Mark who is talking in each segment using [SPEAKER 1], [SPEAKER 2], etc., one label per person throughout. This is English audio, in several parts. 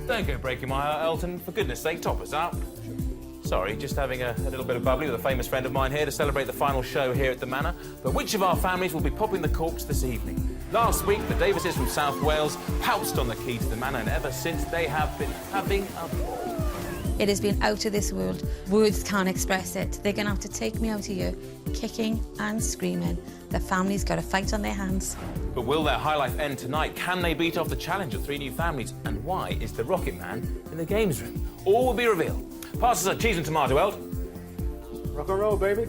[SPEAKER 1] Don't go breaking my heart, Elton. For goodness sake, top us up. Sorry, just having a little bit of bubbly with a famous friend of mine here to celebrate the final show here at the Manor. But which of our families will be popping the corks this evening? Last week, the Davises from South Wales pounced on the key to the Manor, and ever since they have been having a ball.
[SPEAKER 2] It has been out of this world. Words can't express it. They're going to have to take me out of here, kicking and screaming. The family's got a fight on their hands.
[SPEAKER 1] But will their high life end tonight? Can they beat off the challenge of 3 new families? And why is the Rocket Man in the games room? All will be revealed. Pass us a cheese and tomato, Eld.
[SPEAKER 3] Rock and roll, baby.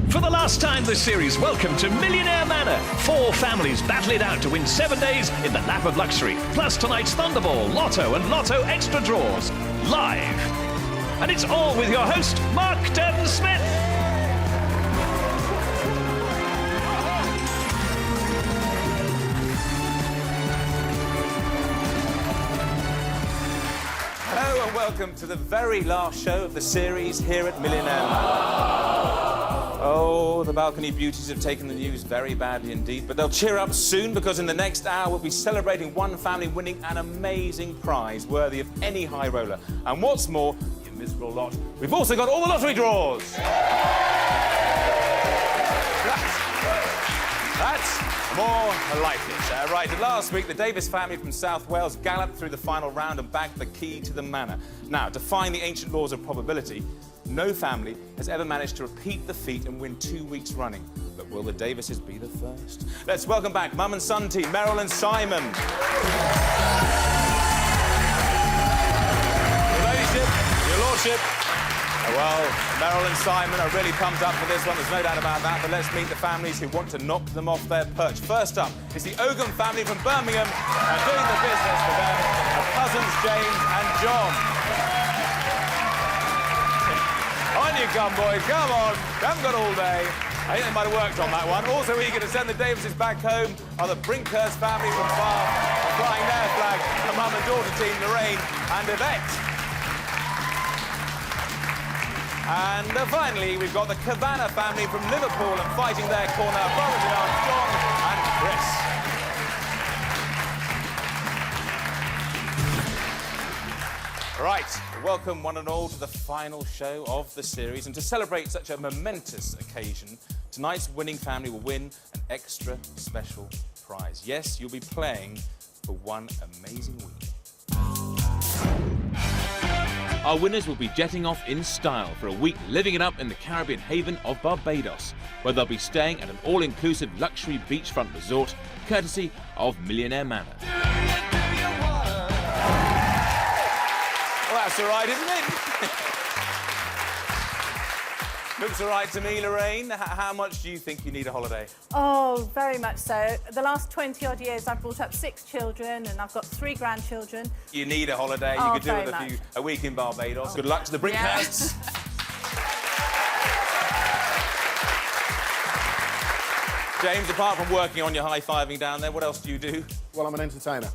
[SPEAKER 4] For the last time this series, welcome to Millionaire Manor. 4 families battle it out to win 7 days in the lap of luxury. Plus tonight's Thunderball, Lotto and Lotto extra draws. Live. And it's all with your host, Mark Durden-Smith.
[SPEAKER 1] Hello and welcome to the very last show of the series here at Millionaire Manor. Oh, the balcony beauties have taken the news very badly indeed, but they'll cheer up soon because in the next hour we'll be celebrating one family winning an amazing prize worthy of any high roller. And what's more, you miserable lot, we've also got all the lottery draws. That's more like it. Right, last week the Davis family from South Wales galloped through the final round and bagged the key to the Manor. Now, defying the ancient laws of probability, no family has ever managed to repeat the feat and win 2 weeks running. But will the Davises be the first? Let's welcome back Mum and Son team, Meryl and Simon. Your Ladyship, Your Lordship. Well, Meryl and Simon are really pumped up for this one, there's no doubt about that, but let's meet the families who want to knock them off their perch. First up is the Ogham family from Birmingham, and doing the business for them are cousins James and John. On you come, boys, come on. You haven't got all day. I think they might have worked on that one. Also eager to send the Davises back home are the Brinkhurst family from Bath, flying their flag, the mum and daughter team, Lorraine and Yvette. And finally, we've got the Cabana family from Liverpool and fighting their corner, brothers-in-arms, John and Chris. Right, welcome one and all to the final show of the series. And to celebrate such a momentous occasion, tonight's winning family will win an extra special prize. Yes, you'll be playing for one amazing week. Our winners will be jetting off in style for a week living it up in the Caribbean haven of Barbados, where they'll be staying at an all-inclusive luxury beachfront resort, courtesy of Millionaire Manor. Well, that's all right, isn't it? Looks all right to me, Lorraine. How much do you think you need a holiday?
[SPEAKER 5] Oh, very much so. The last 20-odd years, I've brought up 6 children and I've got 3 grandchildren.
[SPEAKER 1] You need a holiday.
[SPEAKER 5] Oh,
[SPEAKER 1] you could do with a week in Barbados.
[SPEAKER 5] Oh.
[SPEAKER 1] Good luck to the Brinkhursts. James, apart from working on your high-fiving down there, what else do you do?
[SPEAKER 3] Well, I'm an entertainer.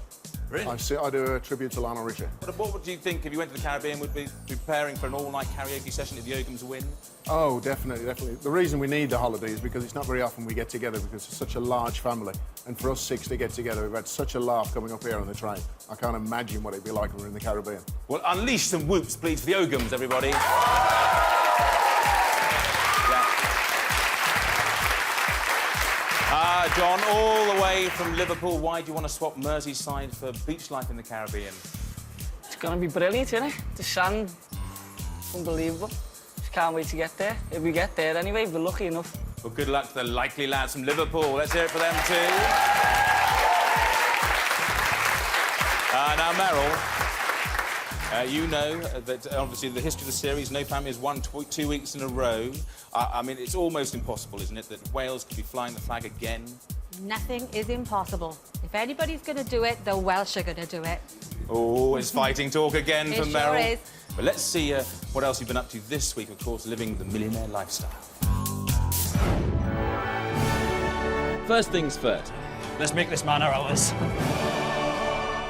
[SPEAKER 1] Really?
[SPEAKER 3] I do a tribute to Lionel Richie.
[SPEAKER 1] What would you think if you went to the Caribbean would be preparing for an all-night karaoke session if the Oghams win?
[SPEAKER 3] Oh, definitely, definitely. The reason we need the holiday is because it's not very often we get together because it's such a large family. And for us 6 to get together, we've had such a laugh coming up here on the train. I can't imagine what it'd be like when we're in the Caribbean.
[SPEAKER 1] Well, unleash some whoops, please, for the Oghams, everybody. John, all the way from Liverpool, why do you want to swap Merseyside for beach life in the Caribbean?
[SPEAKER 6] It's going to be brilliant, isn't it? The sand, unbelievable. Just can't wait to get there. If we get there anyway, we're lucky enough.
[SPEAKER 1] Well, good luck to the likely lads from Liverpool. Let's hear it for them too. Now, Meryl, you know that obviously the history of the series, no family has won 2 weeks in a row. I mean, it's almost impossible, isn't it, that Wales could be flying the flag again?
[SPEAKER 2] Nothing is impossible. If anybody's going to do it, the Welsh are going to do it.
[SPEAKER 1] Oh, it's fighting talk again for Meryl.
[SPEAKER 2] It sure is.
[SPEAKER 1] But let's see what else you've been up to this week, of course, living the millionaire lifestyle. First things first.
[SPEAKER 7] Let's make this manor ours.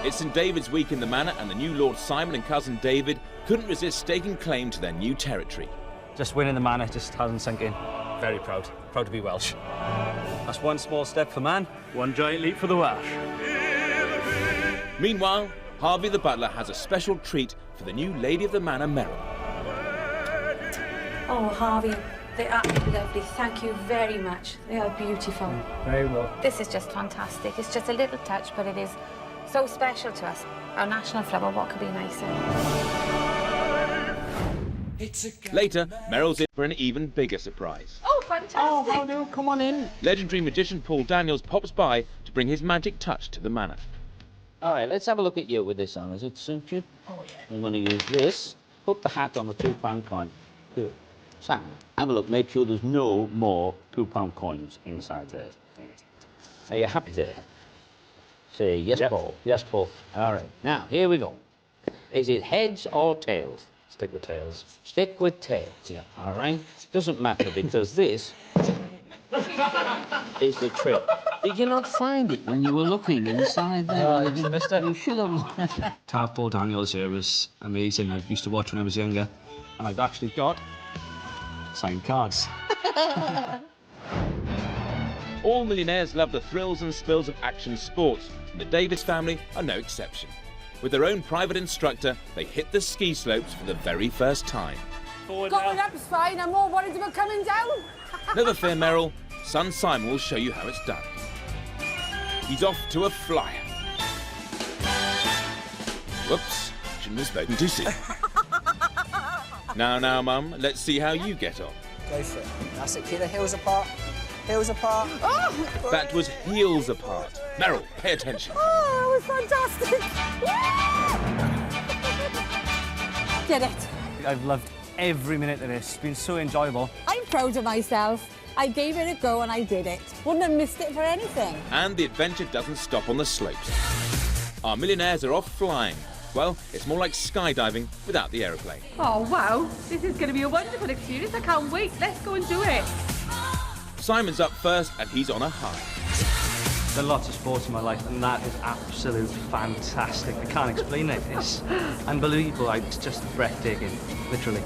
[SPEAKER 1] It's St David's week in the Manor, and the new Lord Simon and cousin David couldn't resist staking claim to their new territory.
[SPEAKER 7] Just winning the manor just hasn't sunk in. Very proud. Proud to be Welsh.
[SPEAKER 8] That's one small step for man,
[SPEAKER 7] One giant leap for the Welsh.
[SPEAKER 1] Meanwhile, Harvey the butler has a special treat for the new lady of the manor, Meryl.
[SPEAKER 2] Oh, Harvey, they are lovely. Thank you very much. They are beautiful.
[SPEAKER 7] Very well.
[SPEAKER 2] This is just fantastic. It's just a little touch, but it is so special to us. Our national flower, what could be nicer?
[SPEAKER 1] Later, Meryl's in for an even bigger surprise.
[SPEAKER 2] Oh, fantastic!
[SPEAKER 7] Oh, how do? Come on in.
[SPEAKER 1] Legendary magician Paul Daniels pops by to bring his magic touch to the manor.
[SPEAKER 8] All right, let's have a look at you with this on. Does it suit you? Oh, yeah. I'm going to use this. Put the hat on the £2 coin. Good. Sam, have a look. Make sure there's no more £2 coins inside there. Are you happy there? Say yes,
[SPEAKER 7] Yep.
[SPEAKER 8] Paul. Yes, Paul. All right. Now, here we go. Is it heads or tails?
[SPEAKER 7] Stick with tails.
[SPEAKER 8] Stick with tails, yeah. All right? Doesn't matter because this is the trick. Did you not find it when you were looking inside there?
[SPEAKER 7] Oh, you missed it.
[SPEAKER 8] You should have.
[SPEAKER 7] Paul Daniels here was amazing. I used to watch when I was younger, and I've actually got signed cards.
[SPEAKER 1] All millionaires love the thrills and spills of action sports, and the Davis family are no exception. With their own private instructor, they hit the ski slopes for the very first time.
[SPEAKER 6] Forward
[SPEAKER 5] Going
[SPEAKER 6] now.
[SPEAKER 5] up's fine. I'm more worried about coming down.
[SPEAKER 1] Never fear, Meryl. Son Simon will show you how it's done. He's off to a flyer. Whoops, shouldn't have spoken too soon. Now, Mum, let's see how you get on.
[SPEAKER 9] Go for it. That's it. Keep the heels apart. Heels apart.
[SPEAKER 5] Oh,
[SPEAKER 1] That was heels apart. Meryl, pay attention.
[SPEAKER 5] oh, that was fantastic. Did it.
[SPEAKER 7] I've loved every minute of this. It's been so enjoyable.
[SPEAKER 5] I'm proud of myself. I gave it a go and I did it. Wouldn't have missed it for anything.
[SPEAKER 1] And the adventure doesn't stop on the slopes. Our millionaires are off flying. Well, it's more like skydiving without the aeroplane.
[SPEAKER 10] Oh, wow. This is going to be a wonderful experience. I can't wait. Let's go and do it.
[SPEAKER 1] Simon's up first and he's on a high.
[SPEAKER 7] Done lots of sports in my life, and that is absolutely fantastic. I can't explain it. It's unbelievable. It's just breathtaking, literally.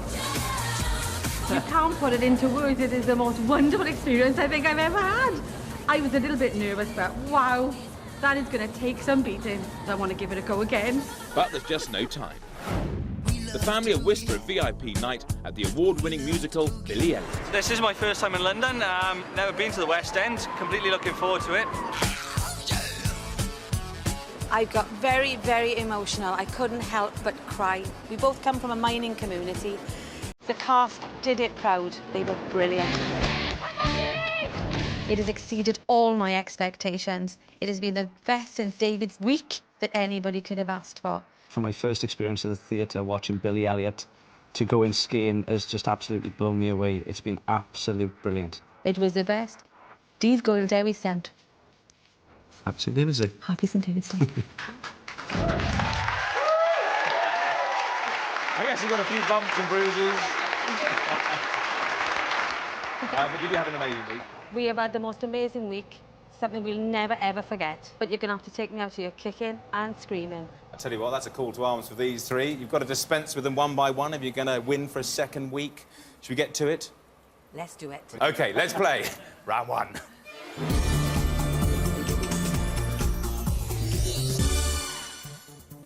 [SPEAKER 10] You can't put it into words. It is the most wonderful experience I think I've ever had. I was a little bit nervous, but wow, that is going to take some beating. I want to give it a go again.
[SPEAKER 1] But there's just no time. The family are whisked for a VIP night at the award-winning musical Billy Elliot.
[SPEAKER 6] This is my first time in London. Never been to the West End. Completely looking forward to it.
[SPEAKER 2] I got very, very emotional. I couldn't help but cry. We both come from a mining community. The cast did it proud. They were brilliant. It has exceeded all my expectations. It has been the best since David's week that anybody could have asked for.
[SPEAKER 7] From my first experience in the theatre watching Billy Elliot to going skiing has just absolutely blown me away. It's been absolutely brilliant.
[SPEAKER 2] It was the best. These girls always sent.
[SPEAKER 7] Absolutely amazing.
[SPEAKER 2] Happy St. David's Day.
[SPEAKER 1] I guess you've got a few bumps and bruises. But you do have an amazing week.
[SPEAKER 2] We have had the most amazing week. Something we'll never, ever forget. But you're going to have to take me out here kicking and screaming.
[SPEAKER 1] I tell you what, that's a call to arms for these three. You've got to dispense with them one by one if you're going to win for a second week. Should we get to it?
[SPEAKER 2] Let's do it.
[SPEAKER 1] OK, let's play. Round one.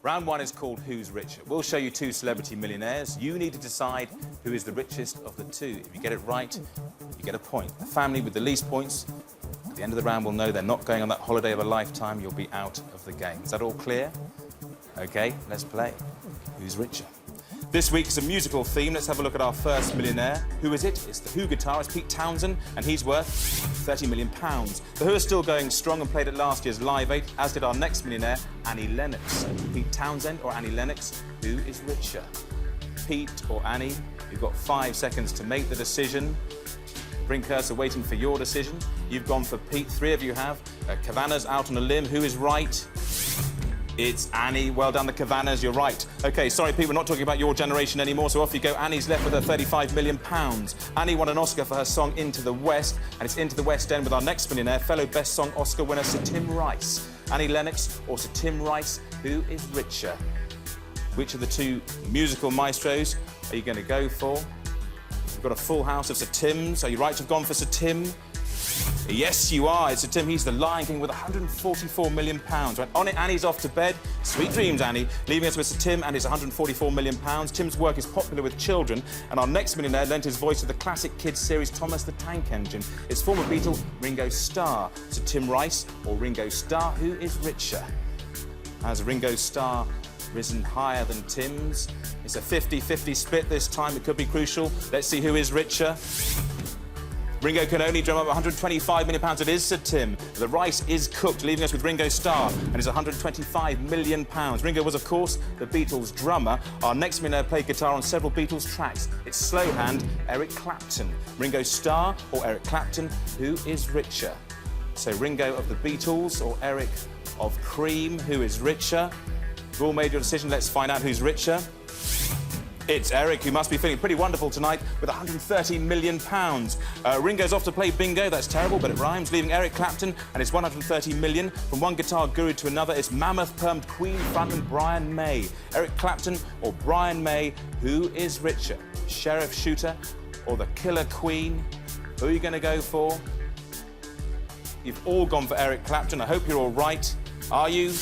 [SPEAKER 1] Round one is called Who's Richer? We'll show you two celebrity millionaires. You need to decide who is the richest of the two. If you get it right, you get a point. The family with the least points, at the end of the round, will know they're not going on that holiday of a lifetime. You'll be out of the game. Is that all clear? OK, let's play. Who's richer? This week is a musical theme. Let's have a look at our first millionaire. Who is it? It's the Who guitarist Pete Townsend, and he's worth £30 million. The Who are still going strong and played at last year's Live 8, as did our next millionaire, Annie Lennox. Pete Townsend or Annie Lennox, who is richer? Pete or Annie? You've got 5 seconds to make the decision. Bring Cursor waiting for your decision. You've gone for Pete. 3 of you have. Cavanagh out on a limb. Who is right? It's Annie. Well done, the Cavanagh. You're right. OK, sorry, Pete, we're not talking about your generation anymore, so off you go. Annie's left with her £35 million. Annie won an Oscar for her song Into the West, and it's Into the West End with our next millionaire, fellow Best Song Oscar winner Sir Tim Rice. Annie Lennox or Sir Tim Rice, who is richer? Which of the two musical maestros are you going to go for? We've got a full house of Sir Tims. Are you right to have gone for Sir Tim? Yes, you are. It's a Tim. He's the Lion King with £144 million. Right, on it, Annie's off to bed. Sweet dreams, Annie. Leaving us with Sir Tim and his £144 million. Tim's work is popular with children, and our next millionaire lent his voice to the classic kids series Thomas the Tank Engine. It's former Beatle Ringo Starr. Sir Tim Rice or Ringo Starr, who is richer? Has Ringo Starr risen higher than Tim's? It's a 50-50 split this time. It could be crucial. Let's see who is richer. Ringo can only drum up £125 million. It is Sir Tim. The rice is cooked, leaving us with Ringo Starr and his £125 million. Ringo was, of course, the Beatles' drummer. Our next millionaire played guitar on several Beatles tracks. It's slow hand Eric Clapton. Ringo Starr or Eric Clapton, who is richer? So Ringo of the Beatles or Eric of Cream, who is richer? You've all made your decision. Let's find out who's richer. It's Eric, who must be feeling pretty wonderful tonight with £130 million. Ringo's off to play bingo. That's terrible, but it rhymes, leaving Eric Clapton and his £130 million. From one guitar guru to another, it's mammoth permed Queen frontman Brian May. Eric Clapton or Brian May, who is richer? Sheriff Shooter or the Killer Queen? Who are you going to go for? You've all gone for Eric Clapton. I hope you're all right. Are you?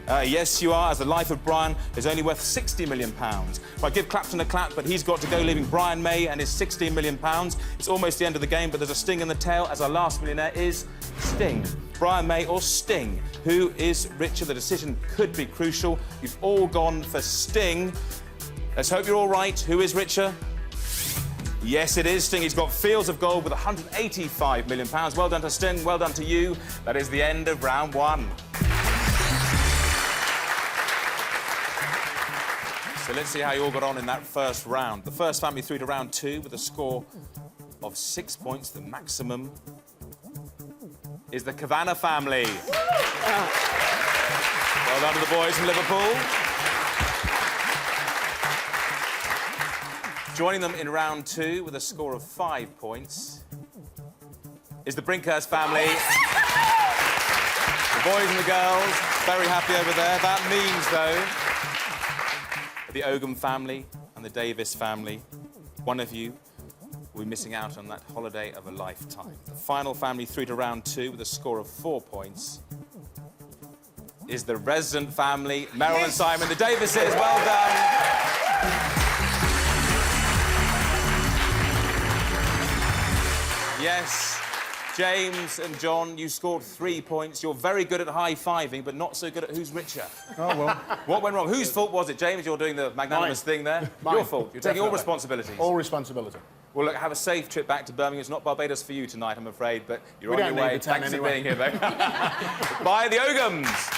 [SPEAKER 1] Yes, you are, as the life of Brian is only worth £60 million. I give Clapton a clap, but he's got to go, leaving Brian May and his £16 million. It's almost the end of the game, but there's a sting in the tail, as our last millionaire is Sting. Brian May or Sting? Who is richer? The decision could be crucial. You've all gone for Sting. Let's hope you're all right. Who is richer? Yes, it is Sting. He's got Fields of Gold with £185 million. Well done to Sting. Well done to you. That is the end of round one. So let's see how you all got on in that first round. The first family through to round two with a score of 6 points. The maximum is the Kavanagh family. Well done to the boys from Liverpool. Joining them in round two with a score of 5 points is the Brinkhurst family. The boys and the girls, very happy over there. That means, though, the Ogham family and the Davis family, one of you will be missing out on that holiday of a lifetime. The final family through to round two with a score of 4 points is the resident family, Meryl and Simon, the Davises. Well done. Yes, James and John, you scored 3 points. You're very good at high-fiving, but not so good at who's richer.
[SPEAKER 3] Oh, well.
[SPEAKER 1] What went wrong? Whose fault was it, James? You're doing the magnanimous thing there.
[SPEAKER 3] Mine.
[SPEAKER 1] Your fault. You're taking all responsibilities.
[SPEAKER 3] All responsibility.
[SPEAKER 1] Well, look, have a safe trip back to Birmingham. It's not Barbados for you tonight, I'm afraid, but you're
[SPEAKER 3] We
[SPEAKER 1] on
[SPEAKER 3] don't
[SPEAKER 1] your
[SPEAKER 3] need
[SPEAKER 1] way.
[SPEAKER 3] the 10
[SPEAKER 1] Thanks
[SPEAKER 3] anyway.
[SPEAKER 1] for being here, though. Bye, the Oghams.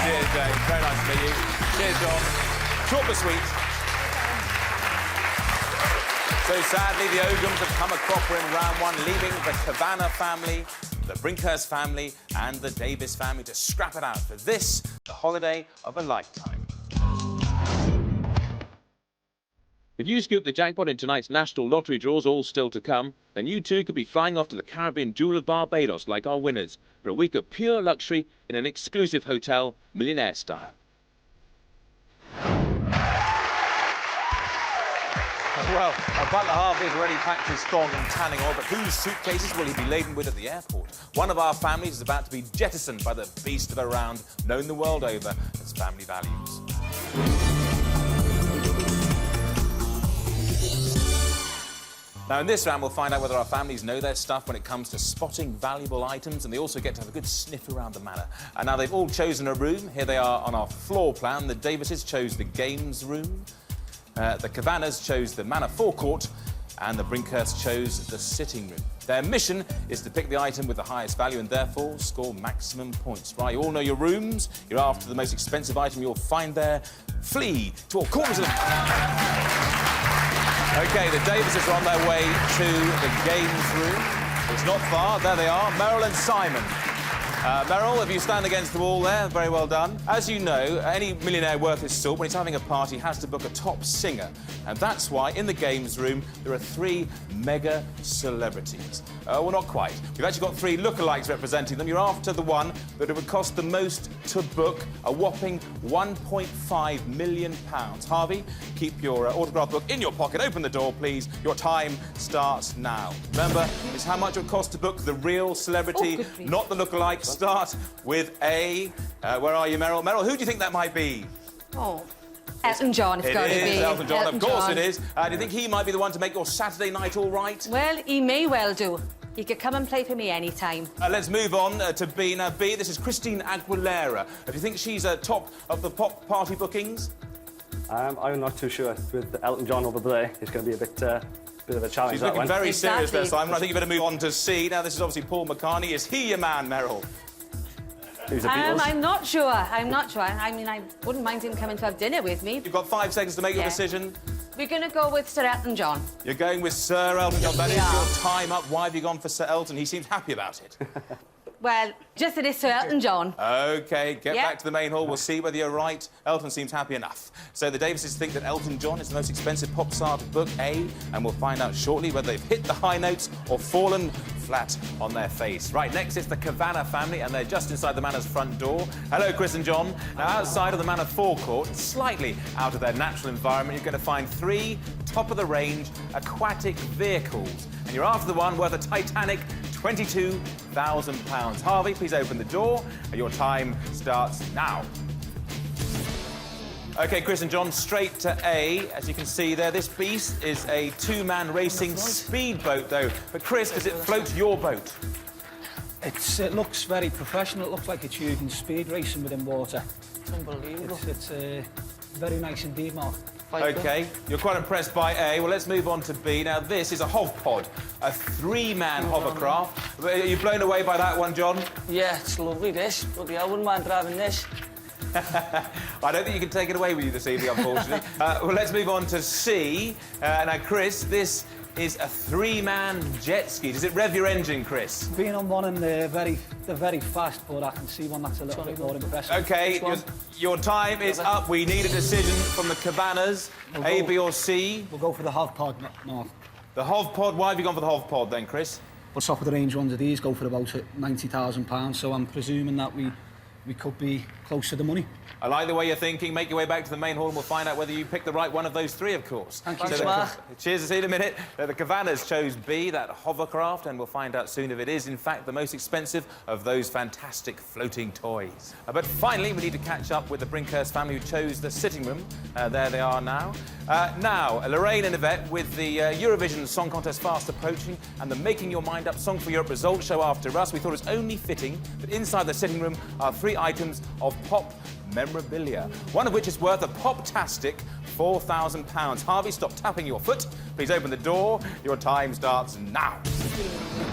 [SPEAKER 1] Cheers, James. Very nice to meet you. Cheers, John. Short but sweet. So sadly, the Oghams have come a cropper in round one, leaving the Kavanagh family, the Brinkhurst family and the Davis family to scrap it out for this, the holiday of a lifetime.
[SPEAKER 11] If you scoop the jackpot in tonight's national lottery draws, all still to come, then you too could be flying off to the Caribbean jewel of Barbados like our winners for a week of pure luxury in an exclusive hotel, Millionaire style.
[SPEAKER 1] Well, Butler Harvey has already packed his strong and tanning oil, but whose suitcases will he be laden with at the airport? One of our families is about to be jettisoned by the beast of a round, known the world over as Family Values. Now, in this round, we'll find out whether our families know their stuff when it comes to spotting valuable items, and they also get to have a good sniff around the manor. And now they've all chosen a room. Here they are on our floor plan. The Davises chose the games room. The Kavanaghs chose the manor forecourt, and the Brinkhursts chose the sitting room. Their mission is to pick the item with the highest value and therefore score maximum points. Right, you all know your rooms. You're after the most expensive item you'll find there. Flee to all corners of them. OK, the Davises are on their way to the games room. It's not far. There they are, Meryl and Simon. Meryl, if you stand against the wall there, very well done. As you know, any millionaire worth his salt, when he's having a party, has to book a top singer. And that's why, in the games room, there are 3 mega celebrities. Well, not quite. We've actually got 3 lookalikes representing them. You're after the one that it would cost the most to book, a whopping £1.5 million. Harvey, keep your autograph book in your pocket. Open the door, please. Your time starts now. Remember, it's how much it would cost to book the real celebrity, not the lookalike. Start with A. Where are you, Meryl? Meryl, who do you think that might be?
[SPEAKER 2] Oh, Elton John, it's got to be.
[SPEAKER 1] It is Elton John,
[SPEAKER 2] Elton
[SPEAKER 1] of course
[SPEAKER 2] John.
[SPEAKER 1] it is. Do you think he might be the one to make your Saturday night all right?
[SPEAKER 2] Well, he may well do. He could come and play for me any time.
[SPEAKER 1] Let's move on to B. Now, B, this is Christine Aguilera. Do you think she's top of the pop party bookings?
[SPEAKER 7] I'm not too sure. With Elton John over there, it's going to be a bit of a challenge.
[SPEAKER 1] She's looking very serious there, Simon. I think you better move on to C. Now, this is obviously Paul McCartney. Is he your man, Meryl?
[SPEAKER 7] Who's the Beatles?
[SPEAKER 2] I'm not sure. I'm not sure. I mean, I wouldn't mind him coming to have dinner with me.
[SPEAKER 1] You've got 5 seconds to make your decision.
[SPEAKER 2] We're going to go with Sir Elton John.
[SPEAKER 1] You're going with Sir Elton John. That is your time up. Why have you gone for Sir Elton? He seems happy about it.
[SPEAKER 2] Well, just that it's Sir Elton John.
[SPEAKER 1] OK, get back to the main hall. We'll see whether you're right. Elton seems happy enough. So the Davises think that Elton John is the most expensive pop star to book, A, and we'll find out shortly whether they've hit the high notes or fallen flat on their face. Right, next it's the Cavanagh family, and they're just inside the Manor's front door. Hello, Chris and John. Now, outside of the Manor forecourt, slightly out of their natural environment, you're going to find 3 top-of-the-range aquatic vehicles. And you're after the one worth a titanic £22,000. Harvey, please open the door. Your time starts now. OK, Chris and John, straight to A. As you can see there, this beast is a 2-man racing speedboat, though. But, Chris, does it float your boat?
[SPEAKER 12] It looks very professional. It looks like it's using speed racing within water.
[SPEAKER 6] It's unbelievable.
[SPEAKER 12] It's very nice indeed, Mark.
[SPEAKER 1] OK, you're quite impressed by A. Well, let's move on to B. Now, this is a HovPod, a 3-man hovercraft. Are you blown away by that one, John?
[SPEAKER 6] Yeah, it's lovely, this. Bloody hell, I wouldn't mind driving this.
[SPEAKER 1] I don't think you can take it away with you this evening, unfortunately. Well, let's move on to C. Now, Chris, this is a 3-man jet ski. Does it rev your engine, Chris?
[SPEAKER 12] Being on one, and they're very fast, but I can see one that's a little bit more impressive.
[SPEAKER 1] OK, your time is up. We need a decision from the Cavanahs, A, B or C.
[SPEAKER 12] We'll go for the HovPod, Mark.
[SPEAKER 1] The HovPod? Why have you gone for the HovPod then, Chris?
[SPEAKER 12] Well, top of the range ones of these go for about £90,000, so I'm presuming that we could be close to the money.
[SPEAKER 1] I like the way you're thinking. Make your way back to the main hall and we'll find out whether you picked the right one of those 3, of course.
[SPEAKER 12] Thank you,
[SPEAKER 1] Cheers, see you in a minute. The Cavanahs chose B, that hovercraft, and we'll find out soon if it is, in fact, the most expensive of those fantastic floating toys. But finally, we need to catch up with the Brinkhurst family who chose the sitting room. There they are now. Now, Lorraine and Yvette, with the Eurovision Song Contest fast approaching and the Making Your Mind Up Song for Europe results show after us, we thought it was only fitting that inside the sitting room are 3 items of pop memorabilia, one of which is worth a pop-tastic £4,000. Harvey, stop tapping your foot. Please open the door. Your time starts now.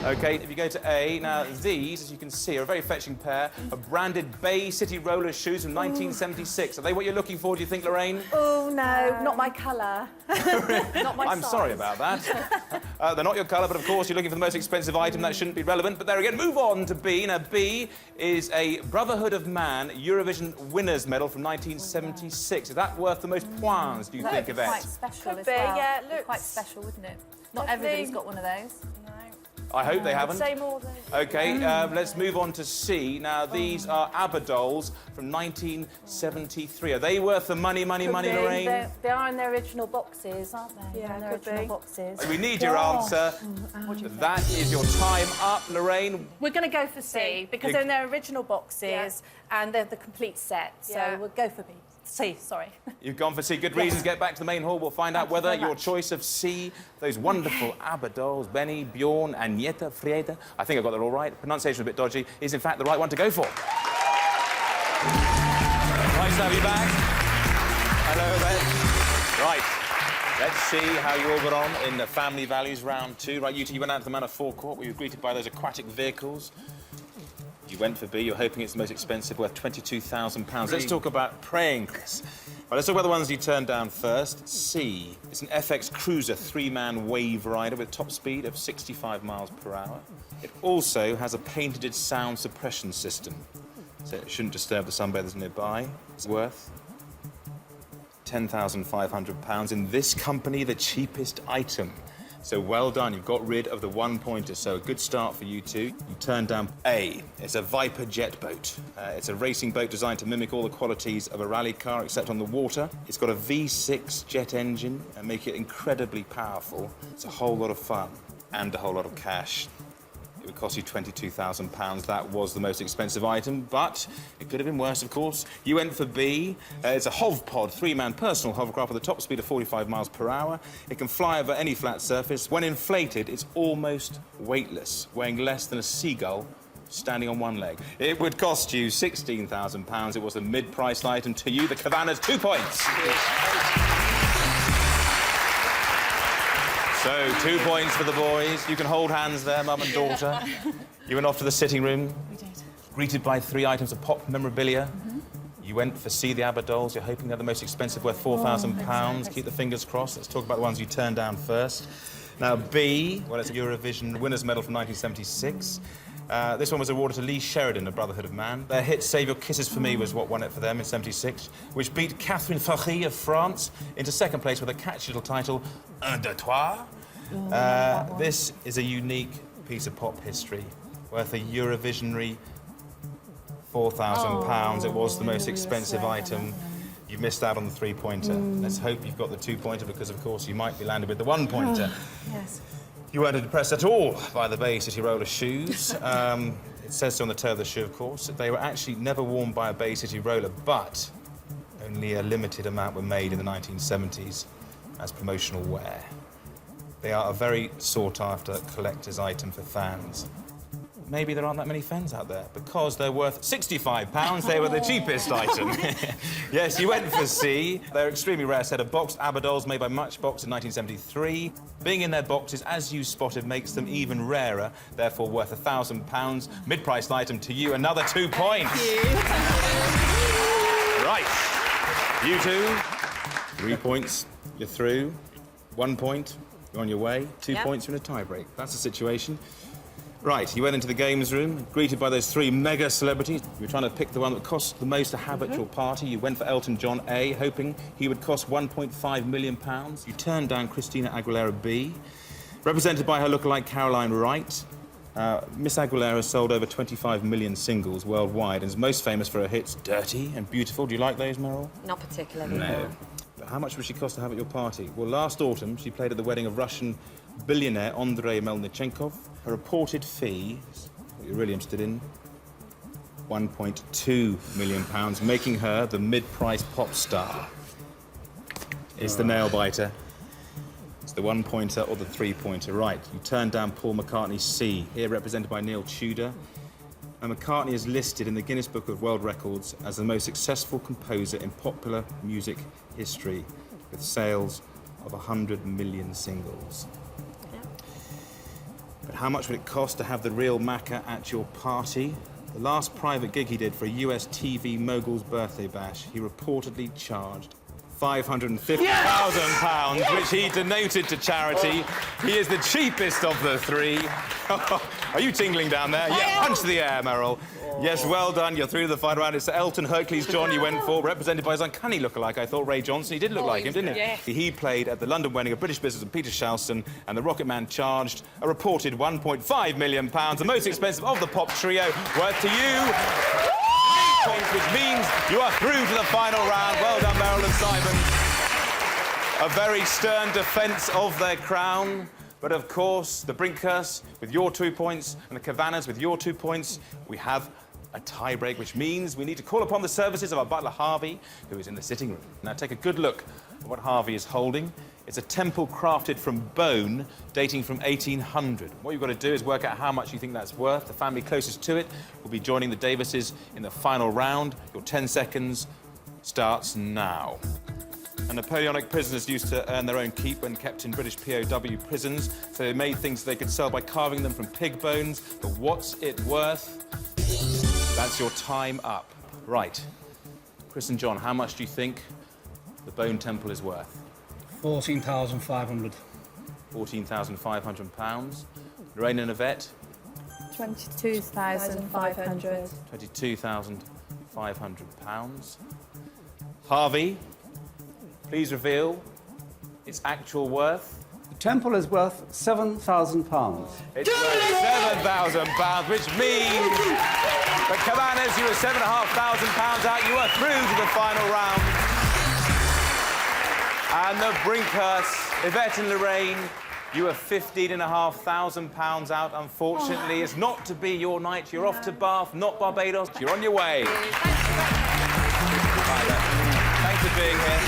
[SPEAKER 1] OK, if you go to A, now these, as you can see, are a very fetching pair of branded Bay City roller shoes from 1976. Are they what you're looking for, do you think, Lorraine?
[SPEAKER 5] Oh, no, not my colour. Not my
[SPEAKER 1] I'm
[SPEAKER 5] size.
[SPEAKER 1] sorry about that. They're not your colour, but of course you're looking for the most expensive item. That shouldn't be relevant. But there again, move on to B. Now, B is a Brotherhood of Man Eurovision Winners Medal from 1976. Is that worth the most points, do you think, Yvette?
[SPEAKER 5] Quite special
[SPEAKER 13] Could
[SPEAKER 5] as
[SPEAKER 13] be,
[SPEAKER 5] well.
[SPEAKER 13] yeah, it looks
[SPEAKER 5] Quite special, wouldn't it? Not
[SPEAKER 13] Definitely.
[SPEAKER 5] everybody's got one of those.
[SPEAKER 1] I hope they haven't.
[SPEAKER 13] Say more than...
[SPEAKER 1] OK, let's move on to C. Now, these are ABBA dolls from 1973. Are they worth the money, Lorraine?
[SPEAKER 5] They are in their original boxes, aren't they?
[SPEAKER 13] Yeah,
[SPEAKER 5] in their
[SPEAKER 13] could
[SPEAKER 5] original
[SPEAKER 13] be.
[SPEAKER 5] boxes.
[SPEAKER 1] We need your answer. That is your time up, Lorraine.
[SPEAKER 5] We're going to go for C, because they're in their original boxes and they're the complete set. So we'll go for B. C, sorry.
[SPEAKER 1] You've gone for C. Good reasons. Get back to the main hall. We'll find out whether your choice of C, those wonderful ABBA dolls, Benny, Bjorn, Agneta, Frieda, I think I got that all right, pronunciation a bit dodgy, is in fact the right one to go for. Nice to have you back. Hello there. Right. Let's see how you all got on in the Family Values round 2. Right, you two, you went out to the Manor forecourt where you were greeted by those aquatic vehicles. You went for B. You're hoping it's the most expensive, worth £22,000. Let's talk about praying, Chris. Well, let's talk about the ones you turned down first. C. It's an FX Cruiser 3-man wave rider with top speed of 65 miles per hour. It also has a patented sound suppression system, so it shouldn't disturb the sunbathers nearby. It's worth £10,500. In this company, the cheapest item. So well done, you've got rid of the 1-pointer, so a good start for you two. You turned down A. It's a Viper jet boat. It's a racing boat designed to mimic all the qualities of a rally car, except on the water. It's got a V6 jet engine and make it incredibly powerful. It's a whole lot of fun and a whole lot of cash. It would cost you £22,000. That was the most expensive item, but it could have been worse, of course. You went for B. It's a HovPod, 3-man personal hovercraft with a top speed of 45 miles per hour. It can fly over any flat surface. When inflated, it's almost weightless, weighing less than a seagull standing on one leg. It would cost you £16,000. It was a mid-priced item. To you, the Cavannas, 2 points. So, 2 points for the boys. You can hold hands there, mum and daughter. You went off to the sitting room.
[SPEAKER 5] We did.
[SPEAKER 1] Greeted by 3 items of pop memorabilia. You went for C, the ABBA dolls. You're hoping they're the most expensive, worth £4,000. Keep the fingers crossed. Let's talk about the ones you turned down first. Now, B, well, it's a Eurovision Winners' Medal from 1976. This one was awarded to Lee Sheridan of Brotherhood of Man. Their hit Save Your Kisses for Me was what won it for them in '76, which beat Catherine Farry of France into second place with a catchy little title, Un, deux, trois. This is a unique piece of pop history, worth a Eurovisionary £4,000. It was the most expensive item. You missed out on the 3-pointer. Let's hope you've got the 2-pointer, because, of course, you might be landed with the 1-pointer.
[SPEAKER 5] Yes.
[SPEAKER 1] You weren't impressed at all by the Bay City Roller shoes. It says so on the toe of the shoe, of course. They were actually never worn by a Bay City Roller, but only a limited amount were made in the 1970s as promotional wear. They are a very sought-after collector's item for fans. Maybe there aren't that many fans out there. Because they're worth £65, they were the cheapest item. Yes, you went for C. They're an extremely rare set of boxed ABBA dolls made by Matchbox in 1973. Being in their boxes, as you spotted, makes them even rarer, therefore worth £1,000. Mid-priced item to you, another 2 points.
[SPEAKER 5] Thank you.
[SPEAKER 1] Right. You two, 3 points, you're through. 1 point, you're on your way. 2 points, you're in a tie-break. That's the situation. Right, you went into the games room, greeted by those 3 mega celebrities. You were trying to pick the one that cost the most to have at your party. You went for Elton John A, hoping he would cost £1.5 million. You turned down Christina Aguilera B. Represented by her lookalike Caroline Wright, Miss Aguilera sold over 25 million singles worldwide and is most famous for her hits Dirty and Beautiful. Do you like those, Meryl?
[SPEAKER 2] Not particularly.
[SPEAKER 1] No. But how much would she cost to have at your party? Well, last autumn, she played at the wedding of Russian billionaire Andrei Melnichenkov. Her reported fee, what you're really interested in, £1.2 million, making her the mid-price pop star. It's the nail-biter. It's the 1-pointer or the 3-pointer. Right, you turned down Paul McCartney C, here represented by Neil Tudor. And McCartney is listed in the Guinness Book of World Records as the most successful composer in popular music history, with sales of 100 million singles. But how much would it cost to have the real Macca at your party? The last private gig he did for a US TV mogul's birthday bash, he reportedly charged £550,000, which he donated to charity. He is the cheapest of the 3. Are you tingling down there? Yeah, punch the air, Meryl. Yes, well done. You're through to the final round. It's Elton Hercules John you went for, represented by his uncanny lookalike, I thought, Ray Johnson. He did look like him, didn't he?
[SPEAKER 5] Yeah.
[SPEAKER 1] He played at the London wedding of British businessman Peter Shalston, and the Rocket Man charged a reported £1.5 million, the most expensive of the pop trio, worth to you points, which means you are through to the final round. Well done, Meryl and Simon. A very stern defence of their crown. But of course, the Brinkhursts with your 2 points and the Cavannas with your 2 points, we have a tie-break, which means we need to call upon the services of our butler, Harvey, who is in the sitting room. Now, take a good look at what Harvey is holding. It's a temple crafted from bone, dating from 1800. What you've got to do is work out how much you think that's worth. The family closest to it will be joining the Davises in the final round. Your 10 seconds starts now. And Napoleonic prisoners used to earn their own keep when kept in British POW prisons, so they made things they could sell by carving them from pig bones. But what's it worth? That's your time up. Right. Chris and John, how much do you think the Bone Temple is worth?
[SPEAKER 12] 14,500.
[SPEAKER 1] £14,500. Lorraine and Yvette?
[SPEAKER 5] 22,500.
[SPEAKER 1] £22,500. Harvey, please reveal its actual worth.
[SPEAKER 13] The temple is worth £7,000.
[SPEAKER 1] It's worth £7,000, which means the Cabanas, you were £7,500 out. You are through to the final round. And the Brinkhursts, Yvette and Lorraine, you were £15,500 out. Unfortunately, it's not to be your night. You're off to Bath, not Barbados. You're on your way. Thanks for being here.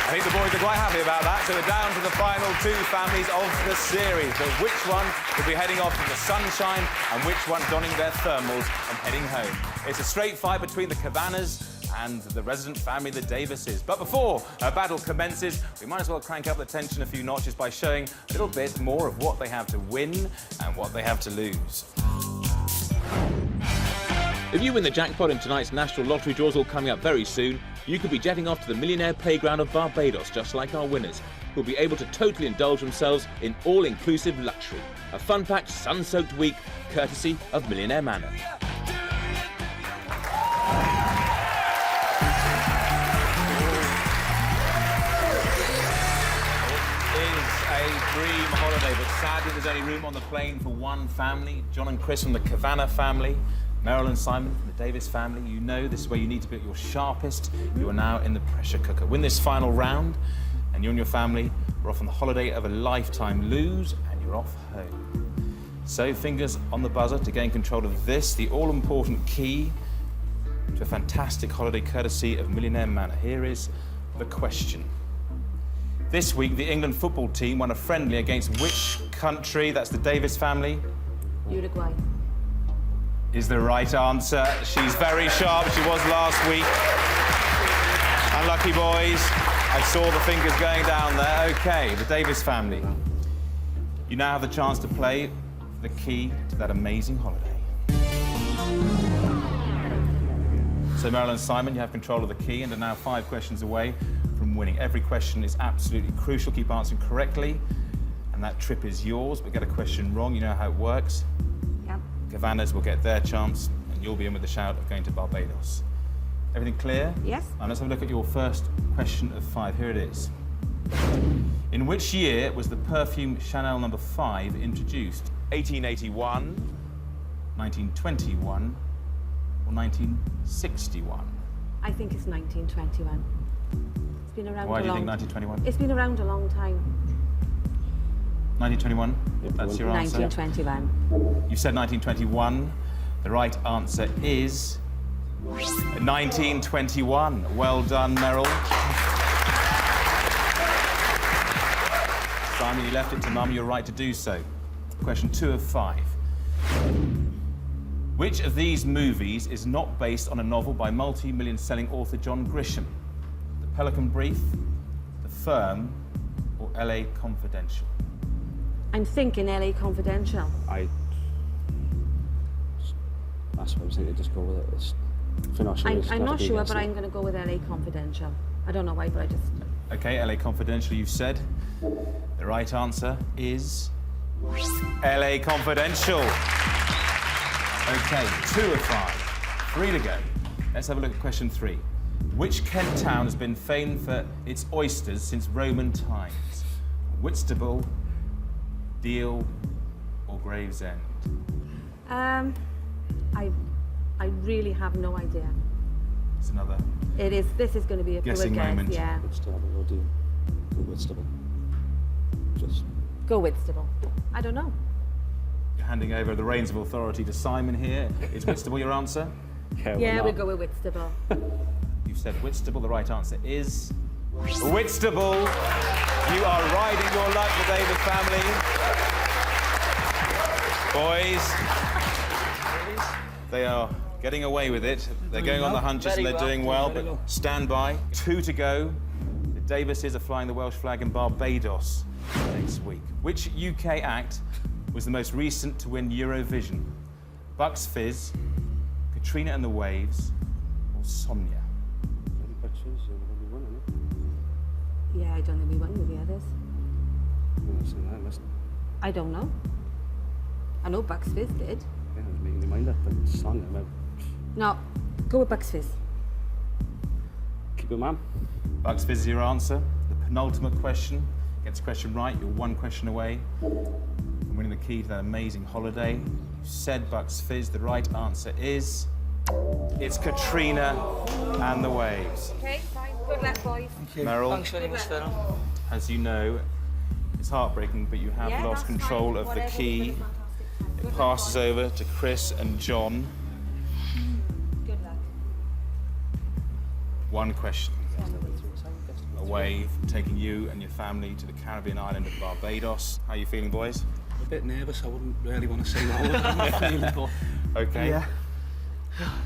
[SPEAKER 1] I think the boys are quite happy about that. So we're down to the final two families of the series. But which one will be heading off to the sunshine and which one donning their thermals and heading home? It's a straight fight between the Cabanas and the resident family, the Davises. But before a battle commences, we might as well crank up the tension a few notches by showing a little bit more of what they have to win and what they have to lose.
[SPEAKER 11] If you win the jackpot in tonight's National Lottery draws, all coming up very soon, you could be jetting off to the Millionaire Playground of Barbados, just like our winners, who'll be able to totally indulge themselves in all-inclusive luxury. A fun-packed, sun-soaked week, courtesy of Millionaire Manor.
[SPEAKER 1] Dream holiday, but sadly there's only room on the plane for one family. John and Chris from the Cavanagh family, Meryl and Simon from the Davis family. You know this is where you need to be at your sharpest. You are now in the pressure cooker. Win this final round and you and your family are off on the holiday of a lifetime. Lose and you're off home. So fingers on the buzzer to gain control of this, the all-important key to a fantastic holiday courtesy of Millionaire Manor. Here is the question. This week, the England football team won a friendly against which country? That's the Davis family.
[SPEAKER 2] Uruguay.
[SPEAKER 1] Is the right answer. She's very sharp. She was last week. Unlucky boys. I saw the fingers going down there. OK, the Davis family. You now have the chance to play the key to that amazing holiday. So, Meryl and Simon, you have control of the key and are now 5 questions away from winning. Every question is absolutely crucial. Keep answering correctly, and that trip is yours. But get a question wrong, you know how it works.
[SPEAKER 2] Yeah.
[SPEAKER 1] Cabanas will get their chance, and you'll be in with the shout of going to Barbados. Everything clear?
[SPEAKER 2] Yes.
[SPEAKER 1] And let's have a look at your first question of 5. Here it is. In which year was the perfume Chanel No. 5 introduced? 1881, 1921, or 1961?
[SPEAKER 2] I think it's 1921. It's been around
[SPEAKER 1] Why
[SPEAKER 2] a
[SPEAKER 1] do you
[SPEAKER 2] long
[SPEAKER 1] think 1921?
[SPEAKER 2] It's been around a long time.
[SPEAKER 1] 1921? That's your answer?
[SPEAKER 2] 1921.
[SPEAKER 1] You said 1921. The right answer is 1921. Well done, Meryl. Simon, you left it to Mum. You're right to do so. Question 2 of 5. Which of these movies is not based on a novel by multi-million-selling author John Grisham? The Pelican Brief, The Firm, or LA Confidential?
[SPEAKER 2] I'm thinking LA Confidential.
[SPEAKER 13] That's what I was thinking, just go with it.
[SPEAKER 2] I'm not sure, but I'm going to go with LA Confidential. I don't know why, but I just...
[SPEAKER 1] OK, LA Confidential, you've said. The right answer is LA Confidential. OK, 2 of 5. 3 to go. Let's have a look at question 3. Which Kent town has been famed for its oysters since Roman times? Whitstable, Deal, or Gravesend?
[SPEAKER 2] I really have no idea.
[SPEAKER 1] It's another...
[SPEAKER 2] This is going to be a
[SPEAKER 1] guessing
[SPEAKER 2] guess,
[SPEAKER 1] moment.
[SPEAKER 2] yeah.
[SPEAKER 13] Whitstable or Deal? Go Whitstable. Just...
[SPEAKER 2] Go Whitstable. I don't know.
[SPEAKER 1] You're handing over the reins of authority to Simon here. Is Whitstable your answer?
[SPEAKER 2] Yeah, we'll go with Whitstable.
[SPEAKER 1] You've said Whitstable. The right answer is Whitstable. You are riding your luck, the Davis family. Boys, they are getting away with it. They're going on the hunches and they're doing well, but stand by. 2 to go. The Davises are flying the Welsh flag in Barbados next week. Which UK act was the most recent to win Eurovision? Bucks Fizz, Katrina and the Waves, or Sonia?
[SPEAKER 2] Yeah, I don't think we won with the others. I don't know. I know Bucks Fizz did.
[SPEAKER 7] Yeah, I was making my mind up, but Sonia, well,
[SPEAKER 2] No, go with Bucks Fizz.
[SPEAKER 7] keep it, ma'am.
[SPEAKER 1] Bucks Fizz is your answer. The penultimate question. Gets the question right, you're one question away from winning the key to that amazing holiday. You said Bucks Fizz. The right answer is... It's Katrina and the Waves.
[SPEAKER 2] Okay, fine. Good luck, boys.
[SPEAKER 12] Thank you.
[SPEAKER 1] Meryl,
[SPEAKER 6] Thanks very much, Phil.
[SPEAKER 1] as you know, it's heartbreaking, but you have lost control of the key. It passes over to Chris and John.
[SPEAKER 2] Good luck.
[SPEAKER 1] One question away from taking you and your family to the Caribbean island of Barbados. How are you feeling, boys?
[SPEAKER 12] I'm a bit nervous. I wouldn't really want to say what I'm feeling, but...
[SPEAKER 1] Okay.
[SPEAKER 12] Yeah.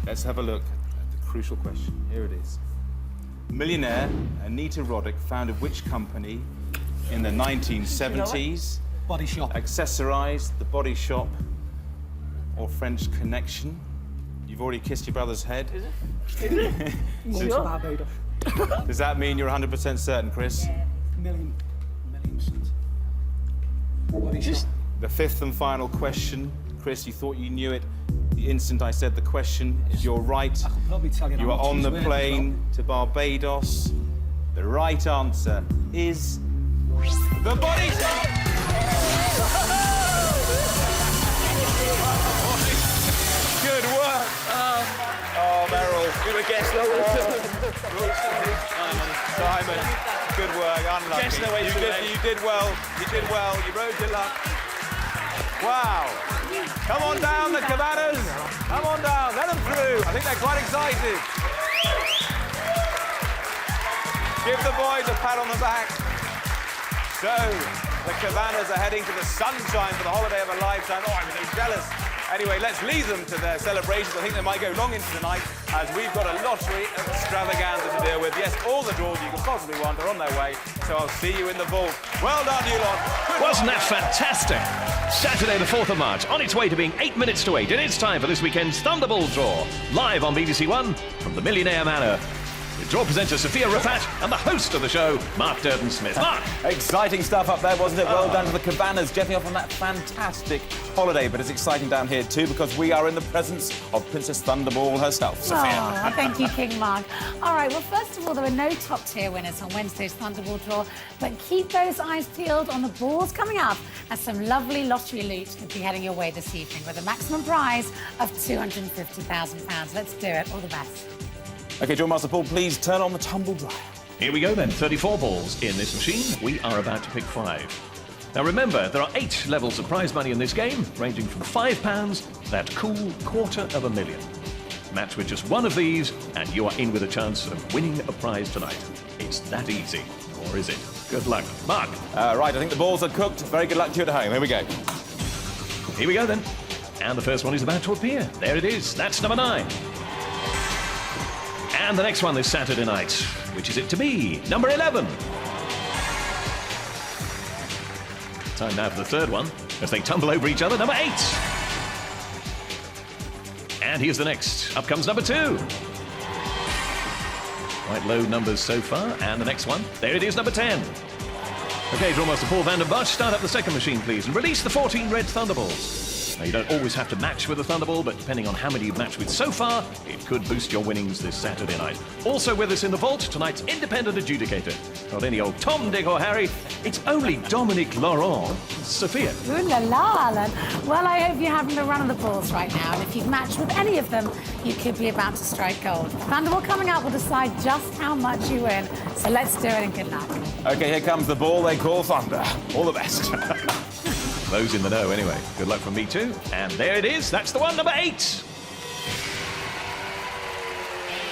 [SPEAKER 1] Let's have a look at the crucial question. Here it is. Millionaire Anita Roddick founded which company in the 1970s?
[SPEAKER 12] Body Shop.
[SPEAKER 1] Accessorised, The Body Shop, or French Connection? You've already kissed your brother's head.
[SPEAKER 12] Barbados.
[SPEAKER 1] Does that mean you're 100% certain, Chris?
[SPEAKER 12] Million cents. Body Shop.
[SPEAKER 1] The fifth and final question. Chris, you thought you knew it the instant I said the question. You're right.
[SPEAKER 12] I could probably tell you
[SPEAKER 1] You are on the plane to Barbados. The right answer is The Body Shop! Good work. Oh, Meryl. You were guessing Simon, good work. Unlucky. You did well. You did well. You rode your luck. Wow. Come on down, the Cabanas. Come on down. Let them through. I think they're quite excited. Give the boys a pat on the back. So, the Cabanas are heading to the sunshine for the holiday of a lifetime. Oh, I'm so jealous. Anyway, let's leave them to their celebrations. I think they might go long into the night as we've got a lottery extravaganza to deal with. Yes, all the draws you could possibly want are on their way, so I'll see you in the vault. Well done, you lot.
[SPEAKER 4] Wasn't that fantastic? Saturday the 4th of March, on its way to being 8 minutes to 8, and it's time for this weekend's Thunderball draw, live on BBC One from the Millionaire Manor. With draw presenter Sophia Rafat and the host of the show, Mark Durden-Smith. Mark!
[SPEAKER 1] Exciting stuff up there, wasn't it? Well done to the Cabanas, getting off on that fantastic holiday. But it's exciting down here too because we are in the presence of Princess Thunderball herself, Sophia.
[SPEAKER 14] Oh, thank you, King Mark. All right, well, first of all, there are no top-tier winners on Wednesday's Thunderball draw, but keep those eyes peeled on the balls coming up as some lovely lottery loot could be heading your way this evening with a maximum prize of £250,000. Let's do it. All the best.
[SPEAKER 1] OK, John Master Paul, please turn on the tumble dryer.
[SPEAKER 4] Here we go then, 34 balls in this machine. We are about to pick 5. Now remember, there are 8 levels of prize money in this game, ranging from £5 to that cool $250,000. Match with just one of these, and you are in with a chance of winning a prize tonight. It's that easy, or is it? Good luck. Mark.
[SPEAKER 1] Right, I think the balls are cooked. Very good luck to you at home. Here we go.
[SPEAKER 4] Here we go then. And the first one is about to appear. There it is. That's number 9. And the next one this Saturday night, which is it to be? Number 11. Time now for the third one, as they tumble over each other. Number 8. And here's the next. Up comes number 2. Quite low numbers so far. And the next one. There it is, number 10. OK, Drawmaster Paul van der Bosch, start up the second machine, please, and release the 14 red Thunderballs. Now, you don't always have to match with a Thunderball, but depending on how many you've matched with so far, it could boost your winnings this Saturday night. Also with us in the vault, tonight's independent adjudicator. Not any old Tom, Dick or Harry, it's only Dominic Laurent. Sophia.
[SPEAKER 14] Ooh la la, Alan. Well, I hope you're having the run of the balls right now, and if you've matched with any of them, you could be about to strike gold. Thunderball coming up will decide just how much you win, so let's do it and good luck.
[SPEAKER 1] OK, here comes the ball they call Thunder. All the best.
[SPEAKER 4] Those in the know, anyway. Good luck from me, too. And there it is. That's the one, number 8.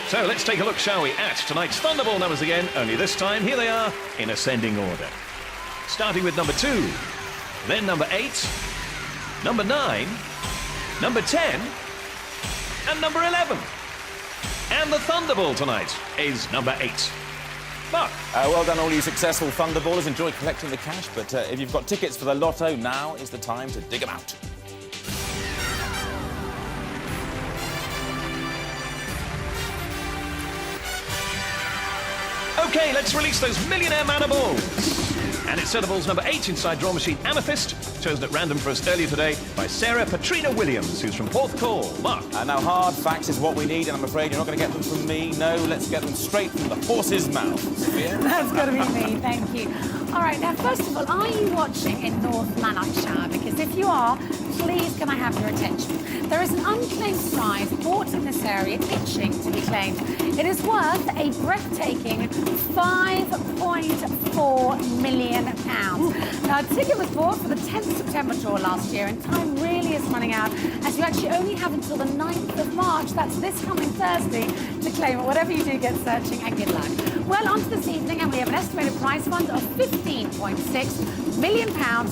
[SPEAKER 4] So let's take a look, shall we, at tonight's Thunderball numbers again. Only this time, here they are, in ascending order. Starting with number 2, then number 8, number 9, number 10, and number 11. And the Thunderball tonight is number 8. Mark.
[SPEAKER 1] Well done, all you successful Thunderballers. Enjoy collecting the cash, but if you've got tickets for the Lotto, now is the time to dig them out.
[SPEAKER 4] OK, let's release those Millionaire Manor balls. And it's Thunderball's number 8 inside draw machine Amethyst, chosen at random for us earlier today by Sarah Patrina Williams, who's from Porthcawl. Mark.
[SPEAKER 1] And now hard facts is what we need, and I'm afraid you're not going to get them from me. No, let's get them straight from the horse's mouth. Sophia?
[SPEAKER 14] That's got to be me, thank you. All right, now, first of all, are you watching in North Lanarkshire? Because if you are, please can I have your attention? There is an unclaimed prize bought in this area itching to be claimed. It is worth a breathtaking £5.4 million. Now, a ticket was bought for the 10th September draw last year, and time really is running out, as you actually only have until the 9th of March, that's this coming Thursday, to claim it. Whatever you do, get searching and good luck. Well, on to this evening, and we have an estimated prize fund of £15.6 million,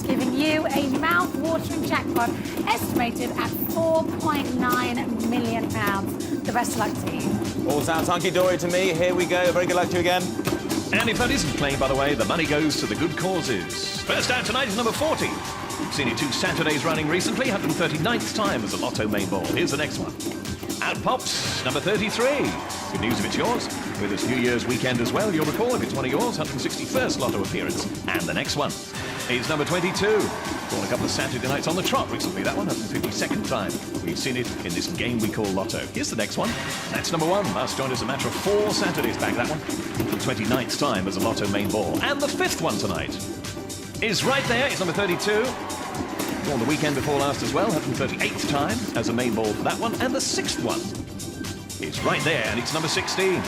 [SPEAKER 14] giving you a mouth-watering jackpot estimated at £4.9 million. The best of luck to you.
[SPEAKER 1] All sounds hunky-dory to me. Here we go. Very good luck to you again.
[SPEAKER 4] And if that isn't claimed, by the way, the money goes to the good causes. First out tonight is number 40. We've seen it 2 Saturdays running recently, 139th time as a Lotto main ball. Here's the next one. Out pops number 33. Good news if it's yours. With this New Year's weekend as well, you'll recall if it's one of yours, 161st Lotto appearance. And the next one is number 22. Drawn a couple of Saturday nights on the trot recently. That one, 152nd time. We've seen it in this game we call Lotto. Here's the next one. That's number 1. Last joined us a matter of 4 Saturdays back, that one. The 29th time as a Lotto main ball. And the 5th one tonight is right there. It's number 32. Drawn the weekend before last as well, 138th time as a main ball for that one. And the 6th one is right there, and it's number 16.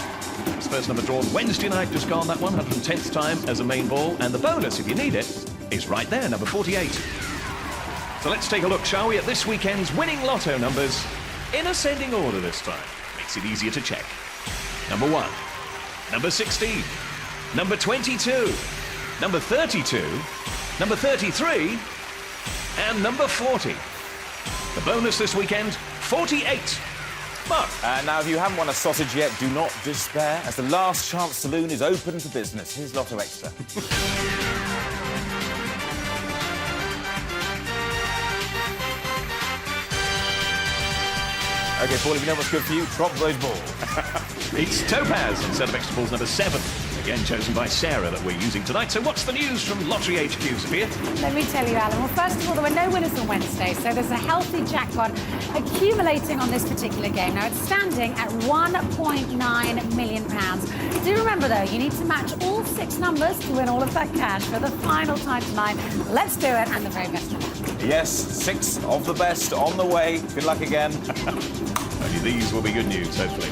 [SPEAKER 4] It's first number drawn Wednesday night, just gone, that one, 110th time as a main ball. And the bonus, if you need it, is right there, number 48. So let's take a look, shall we, at this weekend's winning Lotto numbers in ascending order this time. Makes it easier to check. Number 1, number 16, number 22, number 32, number 33, and number 40. The bonus this weekend, 48. Mark.
[SPEAKER 1] And now, if you haven't won a sausage yet, do not despair, as the last chance saloon is open for business. Here's Lotto Extra. OK, Paul, if you know what's good for you, drop those balls.
[SPEAKER 4] It's Topaz instead of extra balls number 7. Again, chosen by Sarah that we're using tonight. So what's the news from Lottery HQ, Sophia?
[SPEAKER 14] Let me tell you, Alan. Well, first of all, there were no winners on Wednesday, so there's a healthy jackpot accumulating on this particular game. Now, it's standing at £1.9 million. Do remember, though, you need to match all 6 numbers to win all of that cash for the final time tonight. Let's do it, and the very best of luck.
[SPEAKER 1] Yes, 6 of the best on the way. Good luck again.
[SPEAKER 4] Only these will be good news, hopefully.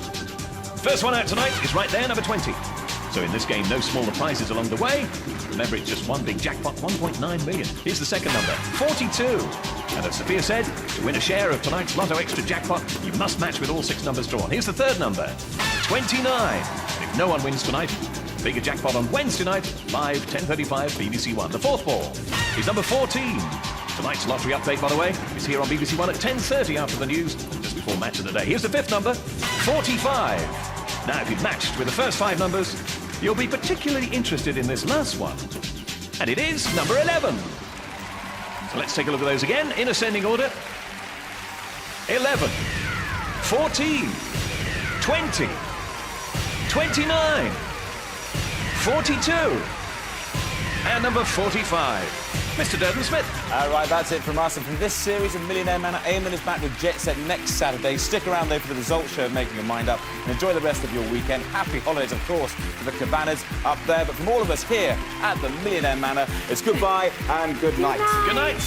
[SPEAKER 4] First one out tonight is right there, number 20. So in this game, no smaller prizes along the way. Remember, it's just one big jackpot, 1.9 million. Here's the second number, 42. And as Sophia said, to win a share of tonight's Lotto Extra jackpot, you must match with all 6 numbers drawn. Here's the third number, 29. And if no one wins tonight, bigger jackpot on Wednesday night, live 10:35 BBC One. The fourth ball is number 14. Tonight's lottery update, by the way, is here on BBC One at 10:30 after the news, just before match of the day. Here's the 5th number, 45. Now, if you've matched with the first 5 numbers, you'll be particularly interested in this last one. And it is number 11. So let's take a look at those again in ascending order. 11, 14, 20, 29, 42, and number 45. Mr. Durden-Smith.
[SPEAKER 1] Right, that's it from us. And from this series of Millionaire Manor, Eamon is back with Jet Set next Saturday. Stick around, though, for the results show of Making Your Mind Up. And enjoy the rest of your weekend. Happy holidays, of course, to the cabanas up there. But from all of us here at the Millionaire Manor, it's goodbye and good night.
[SPEAKER 4] Good night.